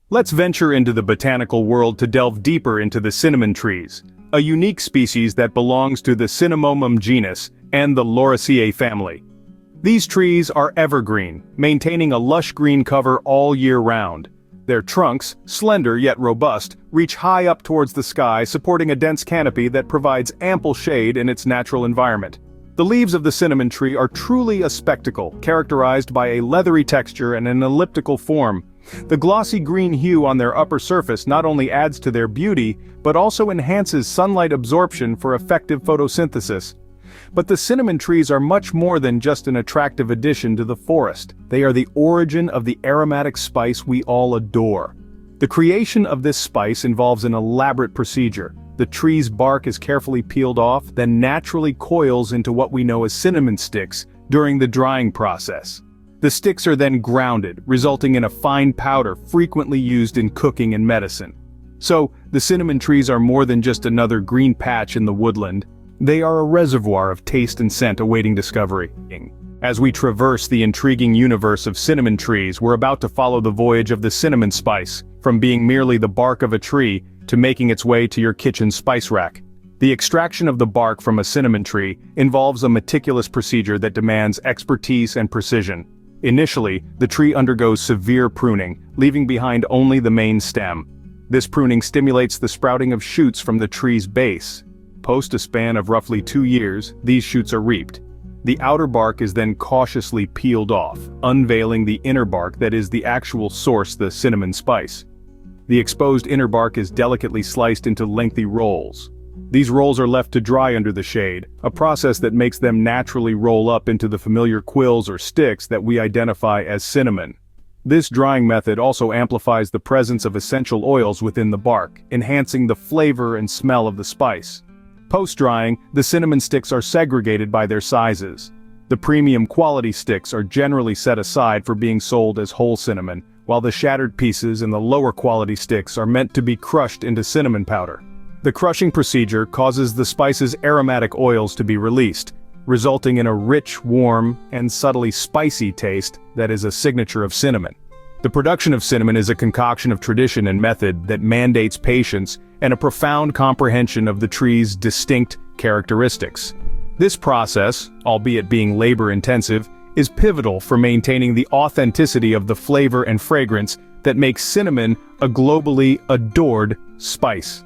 Let's venture into the botanical world to delve deeper into the cinnamon trees, a unique species that belongs to the Cinnamomum genus and the Lauraceae family. These trees are evergreen, maintaining a lush green cover all year round. Their trunks, slender yet robust, reach high up towards the sky, supporting a dense canopy that provides ample shade in its natural environment. The leaves of the cinnamon tree are truly a spectacle, characterized by a leathery texture and an elliptical form. The glossy green hue on their upper surface not only adds to their beauty, but also enhances sunlight absorption for effective photosynthesis. But the cinnamon trees are much more than just an attractive addition to the forest. They are the origin of the aromatic spice we all adore. The creation of this spice involves an elaborate procedure. The tree's bark is carefully peeled off, then naturally coils into what we know as cinnamon sticks during the drying process. The sticks are then grounded, resulting in a fine powder frequently used in cooking and medicine. So, the cinnamon trees are more than just another green patch in the woodland. They are a reservoir of taste and scent awaiting discovery. As we traverse the intriguing universe of cinnamon trees, we're about to follow the voyage of the cinnamon spice, from being merely the bark of a tree to making its way to your kitchen spice rack. The extraction of the bark from a cinnamon tree involves a meticulous procedure that demands expertise and precision. Initially, the tree undergoes severe pruning, leaving behind only the main stem. This pruning stimulates the sprouting of shoots from the tree's base. Post a span of roughly 2 years, these shoots are reaped. The outer bark is then cautiously peeled off, unveiling the inner bark that is the actual source, the cinnamon spice. The exposed inner bark is delicately sliced into lengthy rolls. These rolls are left to dry under the shade, a process that makes them naturally roll up into the familiar quills or sticks that we identify as cinnamon. This drying method also amplifies the presence of essential oils within the bark, enhancing the flavor and smell of the spice. Post-drying, the cinnamon sticks are segregated by their sizes. The premium quality sticks are generally set aside for being sold as whole cinnamon, while the shattered pieces and the lower quality sticks are meant to be crushed into cinnamon powder. The crushing procedure causes the spice's aromatic oils to be released, resulting in a rich, warm, and subtly spicy taste that is a signature of cinnamon. The production of cinnamon is a concoction of tradition and method that mandates patience and a profound comprehension of the tree's distinct characteristics. This process, albeit being labor-intensive, is pivotal for maintaining the authenticity of the flavor and fragrance that makes cinnamon a globally adored spice.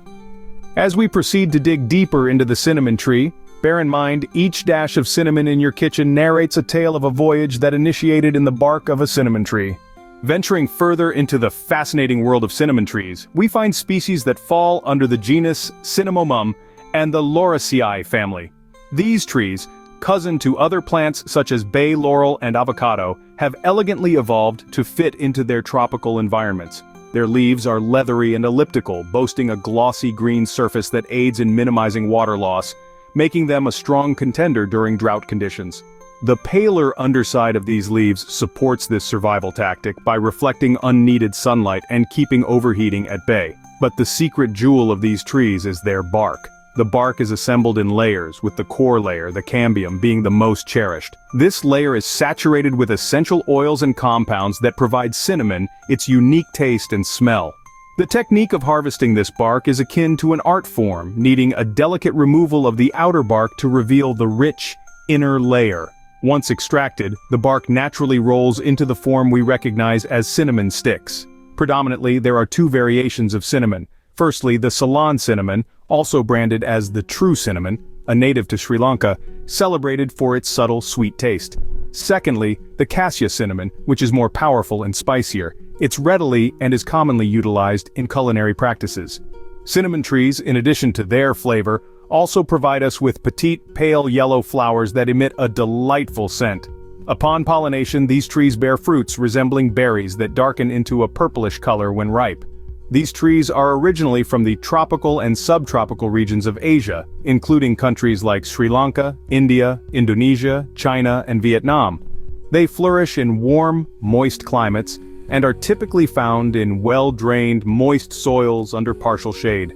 As we proceed to dig deeper into the cinnamon tree, bear in mind each dash of cinnamon in your kitchen narrates a tale of a voyage that initiated in the bark of a cinnamon tree. Venturing further into the fascinating world of cinnamon trees, we find species that fall under the genus Cinnamomum and the Lauraceae family. These trees, cousin to other plants such as bay laurel and avocado, have elegantly evolved to fit into their tropical environments. Their leaves are leathery and elliptical, boasting a glossy green surface that aids in minimizing water loss, making them a strong contender during drought conditions. The paler underside of these leaves supports this survival tactic by reflecting unneeded sunlight and keeping overheating at bay. But the secret jewel of these trees is their bark. The bark is assembled in layers, with the core layer, the cambium, being the most cherished. This layer is saturated with essential oils and compounds that provide cinnamon its unique taste and smell. The technique of harvesting this bark is akin to an art form, needing a delicate removal of the outer bark to reveal the rich, inner layer. Once extracted, the bark naturally rolls into the form we recognize as cinnamon sticks. Predominantly, there are 2 variations of cinnamon. Firstly, the Ceylon cinnamon, also branded as the true cinnamon, a native to Sri Lanka, celebrated for its subtle, sweet taste. Secondly, the Cassia cinnamon, which is more powerful and spicier. It's readily and is commonly utilized in culinary practices. Cinnamon trees, in addition to their flavor, also provide us with petite, pale yellow flowers that emit a delightful scent. Upon pollination, these trees bear fruits resembling berries that darken into a purplish color when ripe. These trees are originally from the tropical and subtropical regions of Asia, including countries like Sri Lanka, India, Indonesia, China, and Vietnam. They flourish in warm, moist climates and are typically found in well-drained, moist soils under partial shade.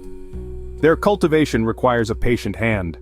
Their cultivation requires a patient hand.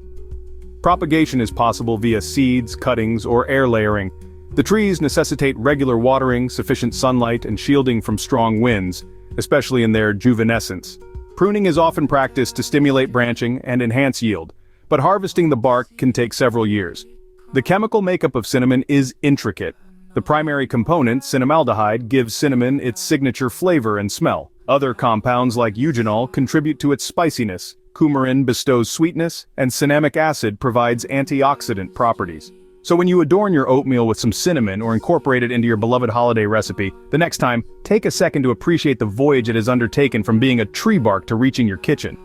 Propagation is possible via seeds, cuttings, or air layering. The trees necessitate regular watering, sufficient sunlight, and shielding from strong winds. especially in their juvenescence. Pruning is often practiced to stimulate branching and enhance yield, but harvesting the bark can take several years. The chemical makeup of cinnamon is intricate. The primary component, cinnamaldehyde, gives cinnamon its signature flavor and smell. Other compounds like eugenol contribute to its spiciness, coumarin bestows sweetness, and cinnamic acid provides antioxidant properties. So when you adorn your oatmeal with some cinnamon or incorporate it into your beloved holiday recipe, the next time, take a second to appreciate the voyage it has undertaken from being a tree bark to reaching your kitchen.